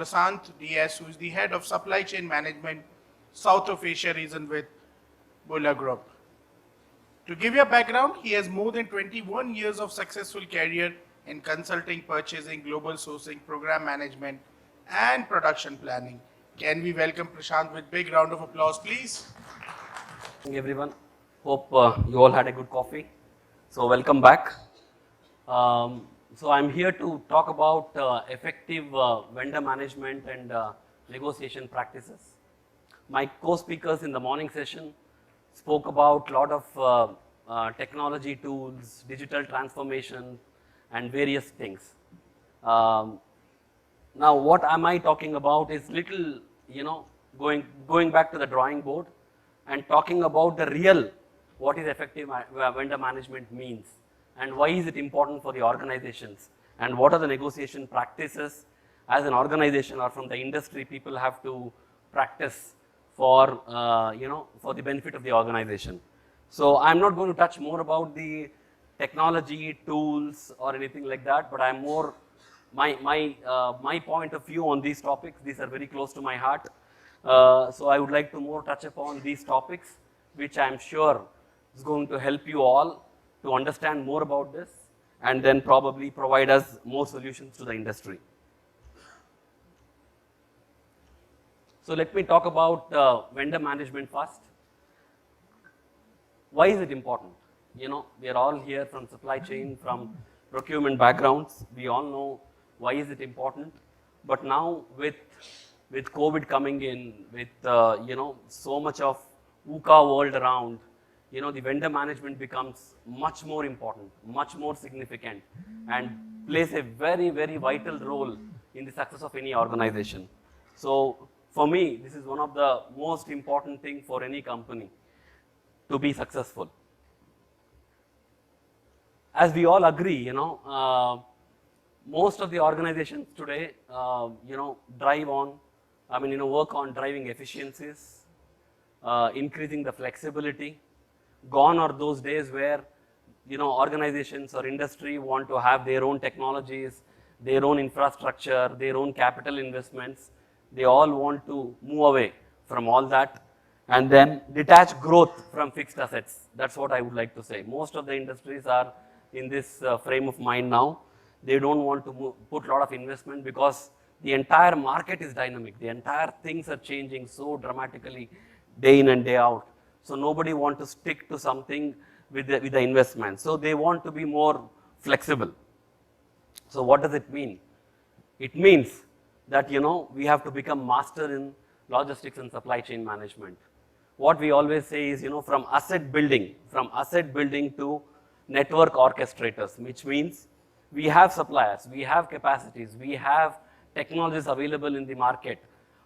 Prashanth DS, who is the head of supply chain management, South of Asia region with Bulla Group. To give you a background, he has more than 21 years of successful career in consulting, purchasing, global sourcing, program management, and production planning. Can we welcome Prashanth with big round of applause, please? Good morning, everyone. Hope you all had a good coffee. So welcome back. So I'm here to talk about effective vendor management and negotiation practices. My co-speakers in the morning session spoke about a lot of technology tools, digital transformation, and various things. Now, what am I talking about is little, going back to the drawing board and talking about the real, what is effective vendor management means and why is it important for the organizations and what are the negotiation practices as an organization or from the industry people have to practice for, for the benefit of the organization. So I'm not going to touch more about the technology, tools or anything like that, but I'm more, my point of view on these topics, these are very close to my heart. So I would like to more touch upon these topics, which I'm sure is going to help you all to understand more about this and then probably provide us more solutions to the industry. So let me talk about vendor management first. Why is it important? We are all here from supply chain, from procurement backgrounds. We all know why is it important. But now with COVID coming in, with so much of VUCA world around, the vendor management becomes much more important, much more significant, and plays a very, very vital role in the success of any organization. So for me, this is one of the most important things for any company to be successful. As we all agree, most of the organizations today, drive on, work on driving efficiencies, increasing the flexibility. Gone are those days where, organizations or industry want to have their own technologies, their own infrastructure, their own capital investments. They all want to move away from all that and then detach growth from fixed assets. That's what I would like to say. Most of the industries are in this frame of mind now. They don't want to put a lot of investment because the entire market is dynamic. The entire things are changing so dramatically day in and day out. So nobody wants to stick to something with the investment. So they want to be more flexible. So what does it mean? It means that, we have to become master in logistics and supply chain management. What we always say is, from asset building to network orchestrators, which means we have suppliers, we have capacities, we have technologies available in the market.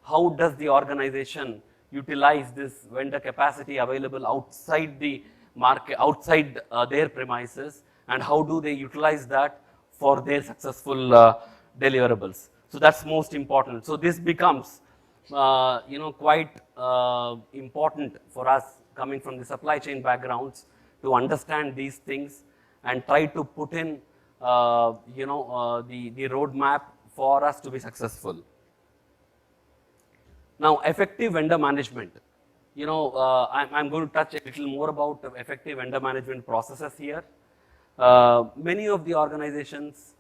How does the organization utilize this vendor capacity available outside the market, outside their premises, and how do they utilize that for their successful deliverables? So that's most important. So this becomes, quite important for us coming from the supply chain backgrounds to understand these things and try to put in, the roadmap for us to be successful. Now, effective vendor management. I'm going to touch a little more about effective vendor management processes here. Many of the organizations,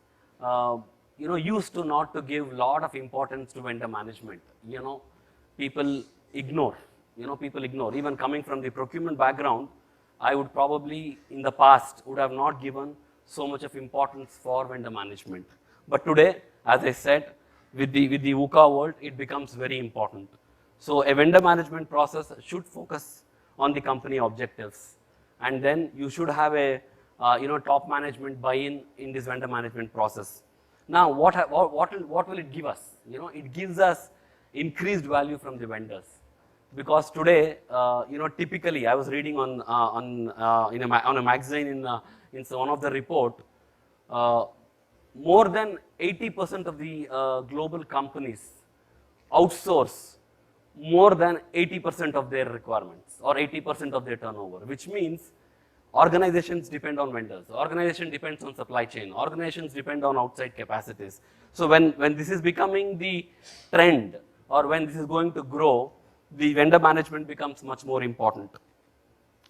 used to not to give a lot of importance to vendor management. People ignore. Even coming from the procurement background, I would probably in the past would have not given so much of importance for vendor management. But today, as I said, with the VUCA world, it becomes very important. So a vendor management process should focus on the company objectives, and then you should have a top management buy-in in this vendor management process. Now, what will it give us? It gives us increased value from the vendors, because today, typically, I was reading on a magazine in one of the report. More than 80% of the global companies outsource more than 80% of their requirements or 80% of their turnover, which means Organizations depend on vendors, organization depends on supply chain, organizations depend on outside capacities. So when this is becoming the trend, or when this is going to grow, the vendor management becomes much more important.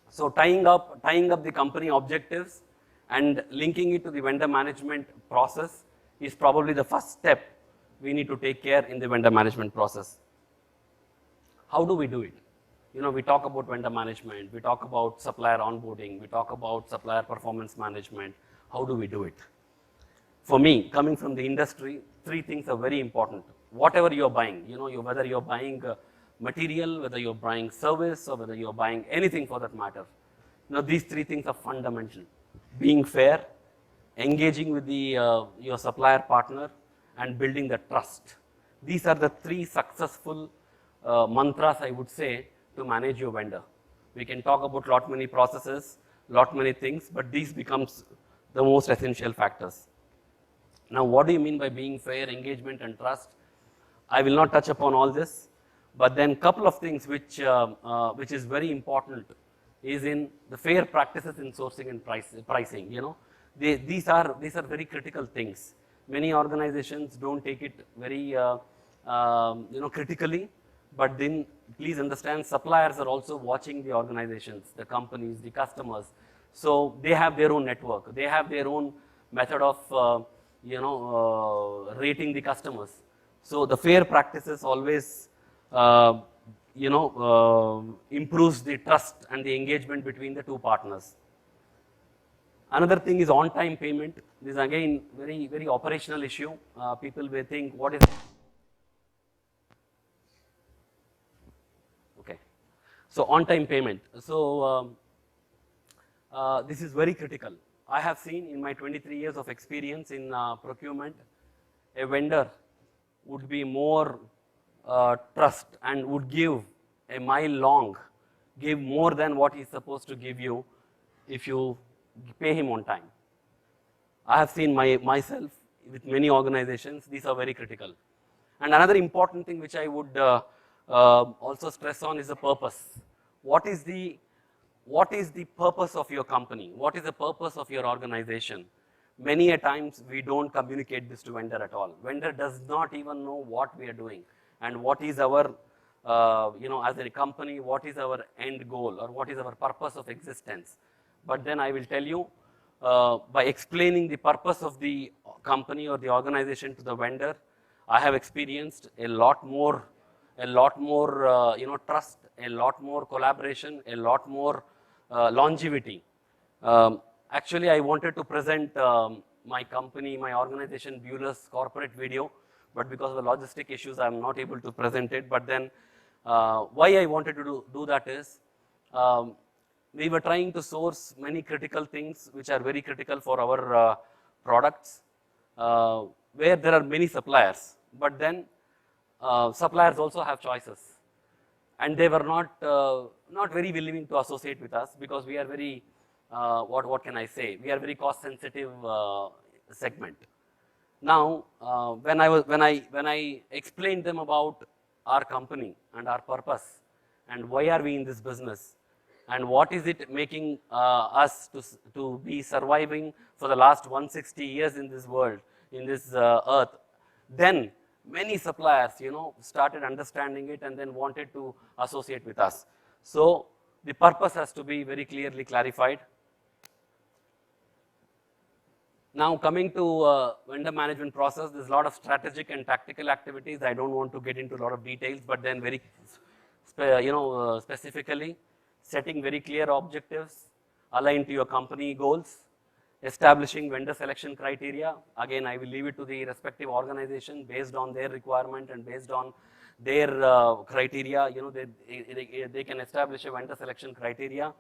So tying up the company objectives and linking it to the vendor management process is probably the first step we need to take care in the vendor management process. How do we do it? You know, we talk about vendor management, we talk about supplier onboarding, we talk about supplier performance management. How do we do it? For me, coming from the industry, three things are very important. Whatever you're buying, you know, whether you're buying material, whether you're buying service, or whether you're buying anything for that matter, you know, these three things are fundamental. Being fair, engaging with the your supplier partner, and building the trust. These are the three successful mantras, I would say, to manage your vendor. We can talk about lot many processes, lot many things, but these becomes the most essential factors. Now, what do you mean by being fair, engagement, and trust? I will not touch upon all this, but then couple of things which is very important is in the fair practices in sourcing and pricing. You know, these are very critical things. Many organizations don't take it very critically, but then please understand, suppliers are also watching the organizations, the companies, the customers. So they have their own network, they have their own method of rating the customers. So the fair practices always improves the trust and the engagement between the two partners. Another thing is on-time payment. This is again very operational issue. People may think, what is okay? So on-time payment. So this is very critical. I have seen in my 23 years of experience in procurement, a vendor would be more trust and would give a mile long, give more than what he's supposed to give you if you pay him on time. I have seen myself with many organizations. These are very critical. And another important thing which I would also stress on is the purpose. What is the purpose of your company? What is the purpose of your organization? Many a times we don't communicate this to vendor at all. Vendor does not even know what we are doing and what is our, as a company, what is our end goal or what is our purpose of existence. But then I will tell you, by explaining the purpose of the company or the organization to the vendor, I have experienced a lot more trust, a lot more collaboration, a lot more longevity. Actually, I wanted to present my company, my organization, Bueller's corporate video, but because of the logistic issues, I am not able to present it. But then, why I wanted to do that is, we were trying to source many critical things which are very critical for our products, where there are many suppliers, but then suppliers also have choices, and they were not very willing to associate with us because we are very, what can I say, we are very cost sensitive segment. Now, when I explained them about our company and our purpose and why are we in this business and what is it making us to be surviving for the last 160 years in this world, in this earth, then many suppliers, started understanding it and then wanted to associate with us. So the purpose has to be very clearly clarified. Now coming to vendor management process, there's a lot of strategic and tactical activities. I don't want to get into a lot of details, but then very, specifically, setting very clear objectives aligned to your company goals, establishing vendor selection criteria. Again, I will leave it to the respective organization based on their requirement and based on their criteria. They can establish a vendor selection criteria,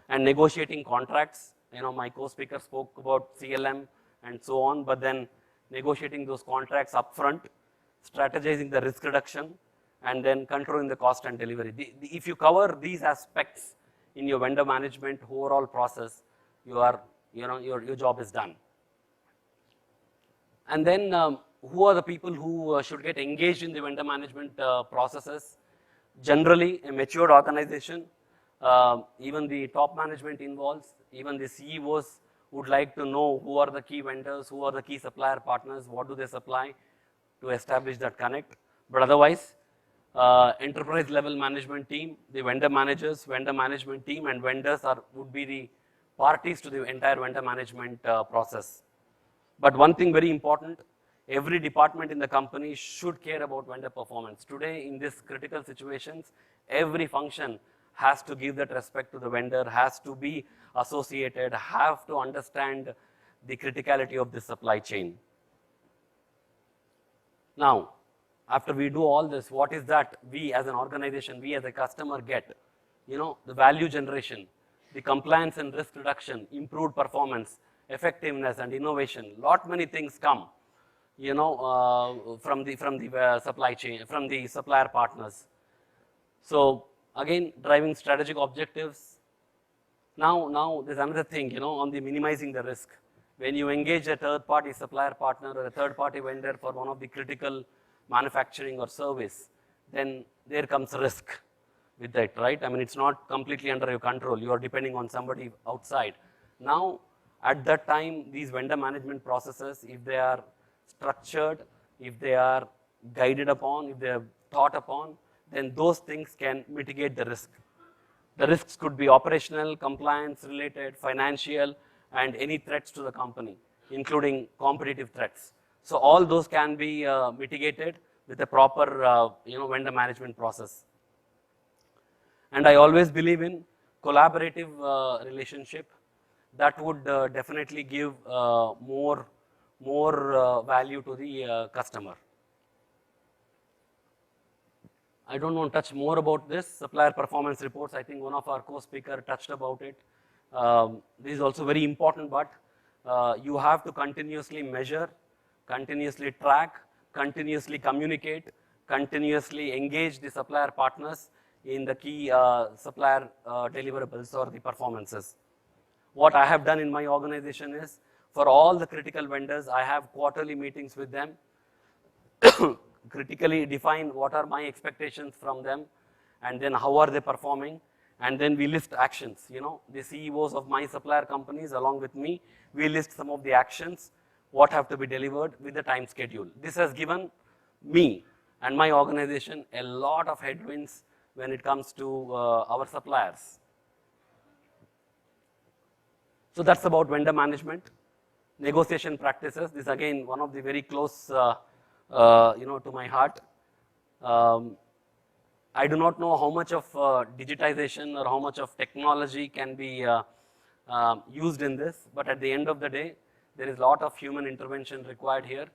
and negotiating contracts. My co-speaker spoke about CLM and so on, but then negotiating those contracts upfront, strategizing the risk reduction, and then controlling the cost and delivery. If you cover these aspects in your vendor management overall process, your job is done. And then who are the people who should get engaged in the vendor management processes? Generally, a matured organization even the top management involves, even the CEOs would like to know who are the key vendors, who are the key supplier partners, what do they supply to establish that connect. But otherwise, enterprise level management team, the vendor managers, vendor management team, and vendors would be the parties to the entire vendor management process. But one thing very important, every department in the company should care about vendor performance. Today, in this critical situations, every function has to give that respect to the vendor, has to be associated, have to understand the criticality of the supply chain. Now, after we do all this, what is that we as an organization, we as a customer get? You know, the value generation, the compliance and risk reduction, improved performance, effectiveness and innovation, lot many things come, you know, from the supply chain, from the supplier partners. So again, driving strategic objectives. Now there's another thing, you know, on the minimizing the risk. When you engage a third-party supplier partner or a third-party vendor for one of the critical manufacturing or service, then there comes risk with that, right? I mean, it's not completely under your control. You are depending on somebody outside. Now, at that time, these vendor management processes, if they are structured, if they are guided upon, if they are thought upon, then those things can mitigate the risk. The risks could be operational, compliance related, financial, and any threats to the company, including competitive threats. So all those can be mitigated with a proper you know, vendor management process. And I always believe in collaborative relationship that would definitely give more value to the customer. I don't want to touch more about this, supplier performance reports. I think one of our co-speaker touched about it. This is also very important, but you have to continuously measure, continuously track, continuously communicate, continuously engage the supplier partners in the key supplier deliverables or the performances. What I have done in my organization is, for all the critical vendors, I have quarterly meetings with them, critically define what are my expectations from them, and then how are they performing, and then we list actions. You know, the CEOs of my supplier companies along with me, we list some of the actions, what have to be delivered with the time schedule. This has given me and my organization a lot of headwinds when it comes to our suppliers. So that's about vendor management. Negotiation practices, this again one of the very close you know, to my heart. I do not know how much of digitization or how much of technology can be used in this, but at the end of the day, there is a lot of human intervention required here.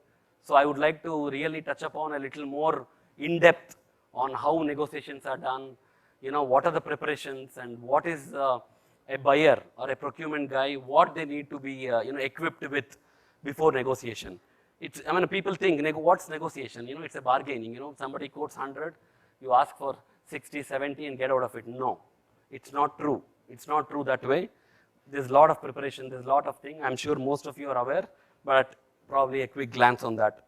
So I would like to really touch upon a little more in depth on how negotiations are done, you know, what are the preparations and what is a buyer or a procurement guy, what they need to be you know, equipped with before negotiation. It's, I mean, people think, what's negotiation? You know, it's a bargaining. You know, somebody quotes 100, you ask for 60, 70 and get out of it. No, it's not true. It's not true that way. There's a lot of preparation, there's a lot of things. I'm sure most of you are aware, but probably a quick glance on that.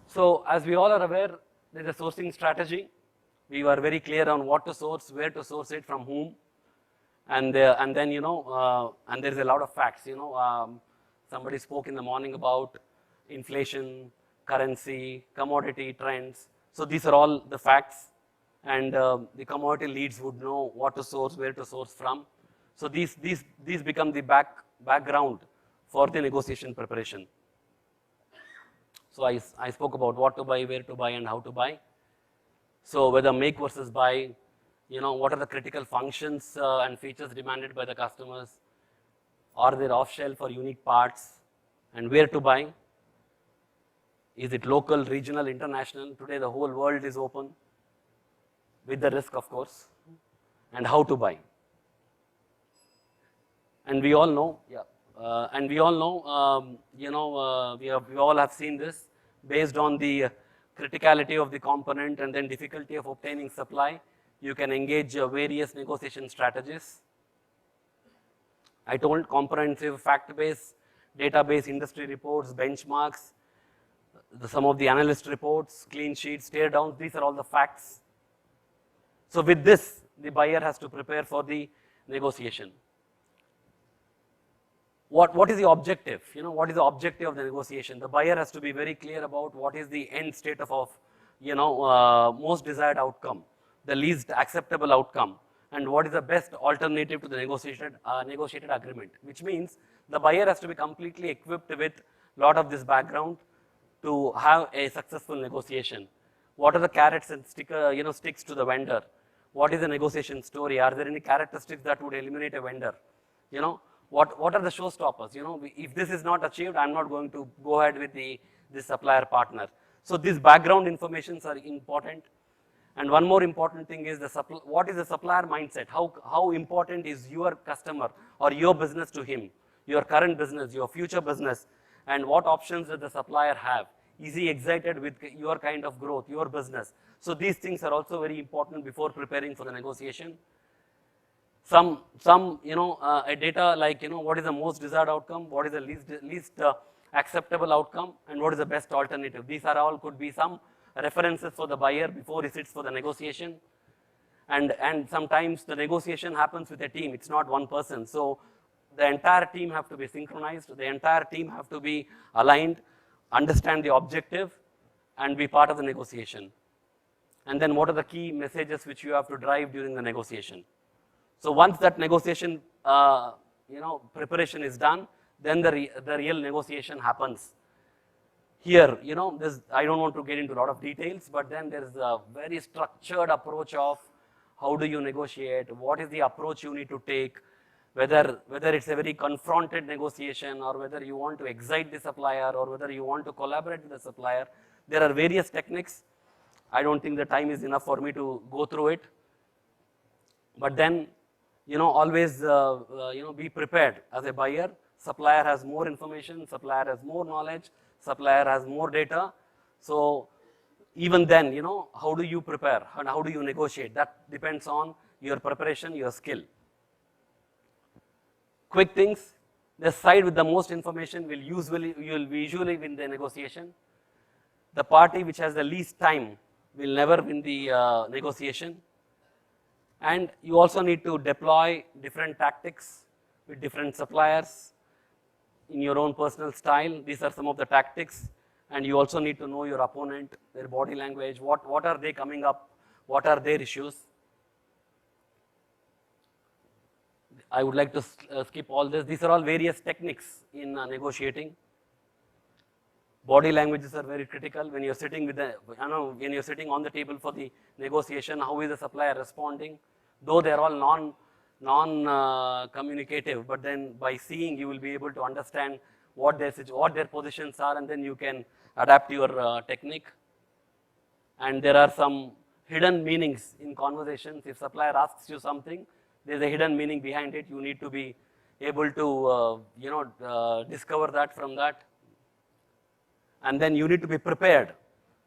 So as we all are aware, there's a sourcing strategy. We were very clear on what to source, where to source it, from whom, and then, you know, and there's a lot of facts. You know, somebody spoke in the morning about inflation, currency, commodity trends. So these are all the facts, and the commodity leads would know what to source, where to source from. So these become the background for the negotiation preparation. So I spoke about what to buy, where to buy, and how to buy. So whether make versus buy, you know, what are the critical functions and features demanded by the customers? Are there off-shelf or unique parts? And where to buy? Is it local, regional, international? Today the whole world is open, with the risk, of course. And how to buy? And we all know, you know, we all have seen this, based on the criticality of the component and then difficulty of obtaining supply, you can engage various negotiation strategies. I told comprehensive fact-based, database, industry reports, benchmarks, some of the analyst reports, clean sheets, tear downs, these are all the facts. So with this, the buyer has to prepare for the negotiation. What is the objective? What is the objective of the negotiation? The buyer has to be very clear about what is the end state of most desired outcome, the least acceptable outcome, and what is the best alternative to the negotiated agreement, which means the buyer has to be completely equipped with a lot of this background to have a successful negotiation. What are the carrots and sticks to the vendor? What is the negotiation story? Are there any characteristics that would eliminate a vendor? What are the showstoppers? If this is not achieved, I'm not going to go ahead with the supplier partner. So these background informations are important. And one more important thing is what is the supplier mindset? How important is your customer or your business to him, your current business, your future business, and what options does the supplier have? Is he excited with your kind of growth, your business? So these things are also very important before preparing for the negotiation. Some data like, what is the most desired outcome, what is the least acceptable outcome, and what is the best alternative. These are all could be some references for the buyer before he sits for the negotiation. And sometimes the negotiation happens with a team, it's not one person. So the entire team have to be synchronized, the entire team have to be aligned, understand the objective, and be part of the negotiation. And then what are the key messages which you have to drive during the negotiation? So once that negotiation, preparation is done, then the real negotiation happens. Here, I don't want to get into a lot of details, but then there is a very structured approach of how do you negotiate, what is the approach you need to take, whether it's a very confronted negotiation or whether you want to excite the supplier or whether you want to collaborate with the supplier. There are various techniques. I don't think the time is enough for me to go through it. But then, always be prepared as a buyer. Supplier has more information, supplier has more knowledge, supplier has more data. So even then, how do you prepare and how do you negotiate? That depends on your preparation, your skill. Quick things, the side with the most information will usually win the negotiation. The party which has the least time will never win the negotiation. And you also need to deploy different tactics with different suppliers in your own personal style. These are some of the tactics. And you also need to know your opponent, their body language, what are they coming up, what are their issues. I would like to skip all this. These are all various techniques in negotiating. Body languages are very critical when you're sitting with when you're sitting on the table for the negotiation. How is the supplier responding? Though they are all non-communicative, but then by seeing you will be able to understand what their positions are, and then you can adapt your technique. And there are some hidden meanings in conversations. If supplier asks you something, there's a hidden meaning behind it. You need to be able to discover that from that. And then you need to be prepared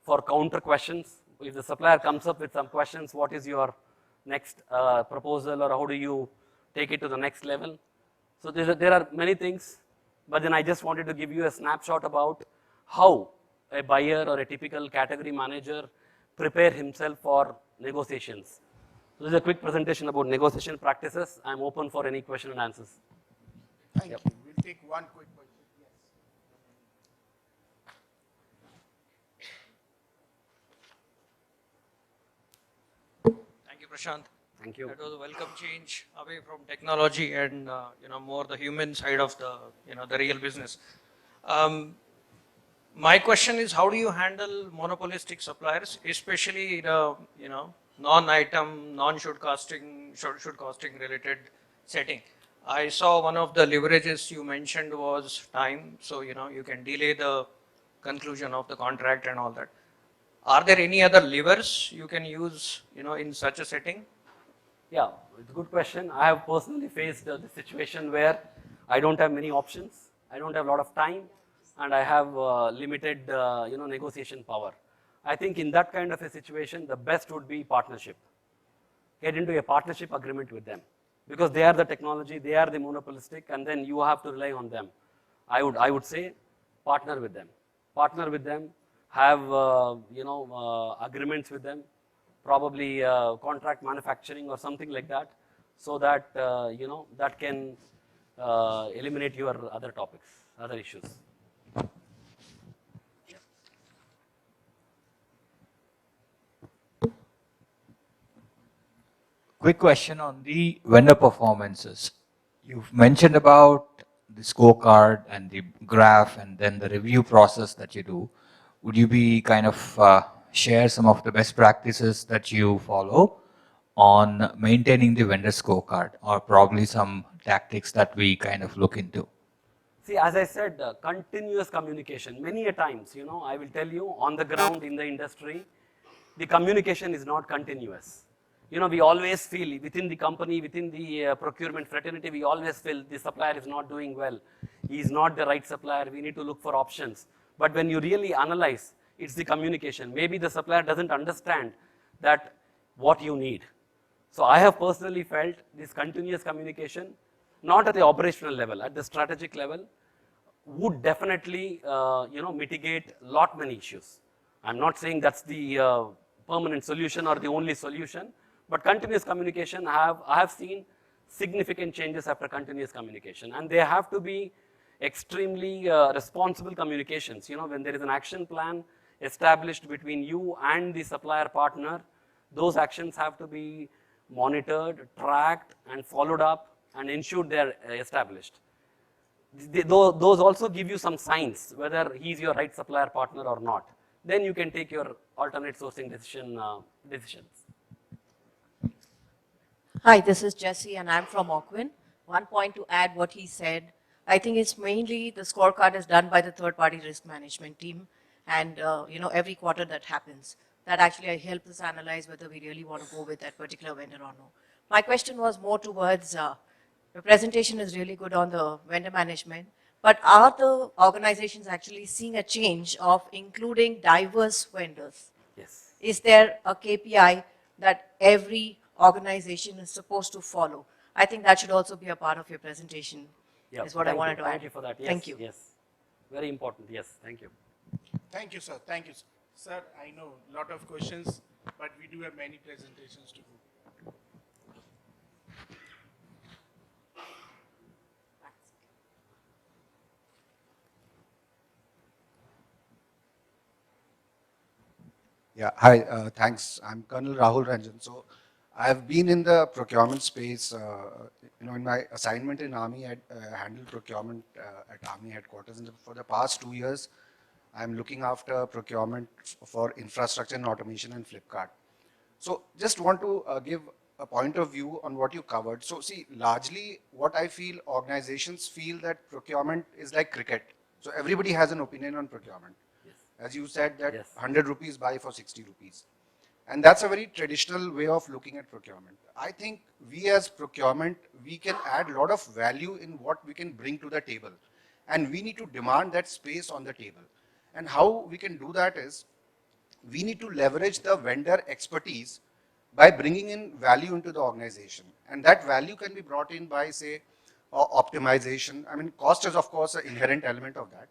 for counter questions. If the supplier comes up with some questions, what is your next proposal, or how do you take it to the next level? So there are many things, but then I just wanted to give you a snapshot about how a buyer or a typical category manager prepare himself for negotiations. So this is a quick presentation about negotiation practices. I'm open for any question and answers. Thank you. We'll take one quick question. Thank you, Prashanth. Thank you. That was a welcome change away from technology and more the human side of the the real business. My question is, how do you handle monopolistic suppliers, especially the non-item, non-should costing related setting? I saw one of the leverages you mentioned was time, so you can delay the conclusion of the contract and all that. Are there any other levers you can use in such a setting? Yeah, it's a good question. I have personally faced the situation where I don't have many options, I don't have a lot of time, and I have limited negotiation power. I think in that kind of a situation, the best would be partnership. Get into a partnership agreement with them, because they are the technology, they are the monopolistic, and then you have to rely on them. I would say partner with them. Partner with them, have agreements with them, probably contract manufacturing or something like that, so that that can eliminate your other topics, other issues. Quick question on the vendor performances. You've mentioned about the scorecard and the graph and then the review process that you do. Would you be kind of share some of the best practices that you follow on maintaining the vendor scorecard, or probably some tactics that we kind of look into? See, as I said, continuous communication. Many a times, I will tell you, on the ground in the industry, the communication is not continuous. We always feel within the company, within the procurement fraternity, we always feel the supplier is not doing well. He is not the right supplier. We need to look for options. But when you really analyze, it's the communication. Maybe the supplier doesn't understand that what you need. So I have personally felt this continuous communication, not at the operational level, at the strategic level, would definitely mitigate many issues. I'm not saying that's the permanent solution or the only solution, but continuous communication, I have seen significant changes after continuous communication, and they have to be extremely responsible communications. When there is an action plan established between you and the supplier partner, those actions have to be monitored, tracked, and followed up, and ensured they are established. Those also give you some signs whether he's your right supplier partner or not. Then you can take your alternate sourcing decisions. Hi, this is Jessie and I'm from Aukwin. One point to add what he said, I think it's mainly the scorecard is done by the third-party risk management team, and every quarter that happens. That actually helps us analyze whether we really want to go with that particular vendor or no. My question was more towards, the presentation is really good on the vendor management, but are the organizations actually seeing a change of including diverse vendors? Yes. Is there a KPI that every organization is supposed to follow? I think that should also be a part of your presentation, is what I wanted to add. Thank you for that. Yes, Thank you. Yes, very important. Yes, thank you. Thank you, sir. Thank you, sir. Sir, I know a lot of questions, but we do have many presentations to go. Yeah, hi, thanks. I'm Colonel Rahul Ranjan. So I've been in the procurement space, in my assignment in Army, I handled procurement at Army headquarters. And for the past 2 years, I'm looking after procurement for infrastructure and automation and Flipkart. So just want to give a point of view on what you covered. So see, largely what I feel, organizations feel that procurement is like cricket. So everybody has an opinion on procurement. Yes. As you said that Yes. 100 rupees buy for 60 rupees. And that's a very traditional way of looking at procurement. I think we as procurement, we can add a lot of value in what we can bring to the table. And we need to demand that space on the table. And how we can do that is, we need to leverage the vendor expertise by bringing in value into the organization. And that value can be brought in by, say, optimization. I mean, cost is of course an inherent element of that,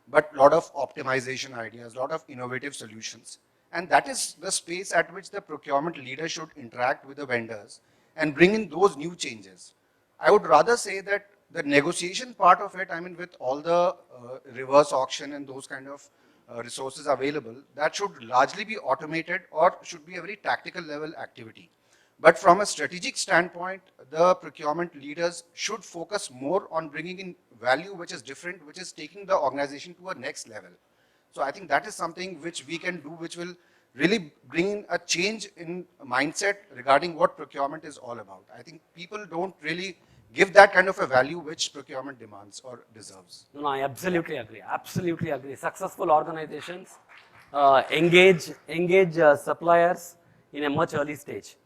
but a lot of optimization ideas, a lot of innovative solutions. And that is the space at which the procurement leader should interact with the vendors and bring in those new changes. I would rather say that the negotiation part of it, I mean, with all the reverse auction and those kind of resources available, that should largely be automated or should be a very tactical level activity. But from a strategic standpoint, the procurement leaders should focus more on bringing in value which is different, which is taking the organization to a next level. So I think that is something which we can do, which will really bring a change in mindset regarding what procurement is all about. I think people don't really give that kind of a value which procurement demands or deserves. No, I absolutely agree. Absolutely agree. Successful organizations engage suppliers in a much early stage.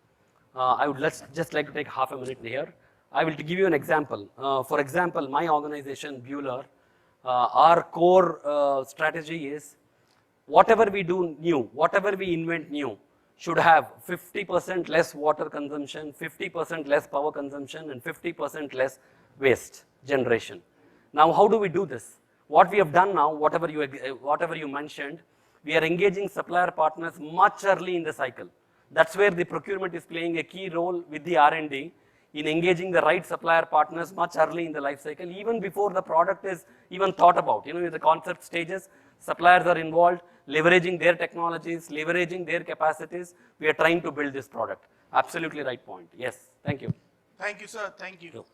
I would just like to take half a minute here. I will give you an example. For example, my organization, Buehler, our core strategy is whatever we do new, whatever we invent new, should have 50% less water consumption, 50% less power consumption, and 50% less waste generation. Now, how do we do this? What we have done now, whatever you mentioned, we are engaging supplier partners much early in the cycle. That's where the procurement is playing a key role with the R&D in engaging the right supplier partners much early in the life cycle, even before the product is even thought about. You know, in the concept stages, suppliers are involved, leveraging their technologies, leveraging their capacities. We are trying to build this product. Absolutely right point. Yes, thank you. Thank you, sir. Thank you.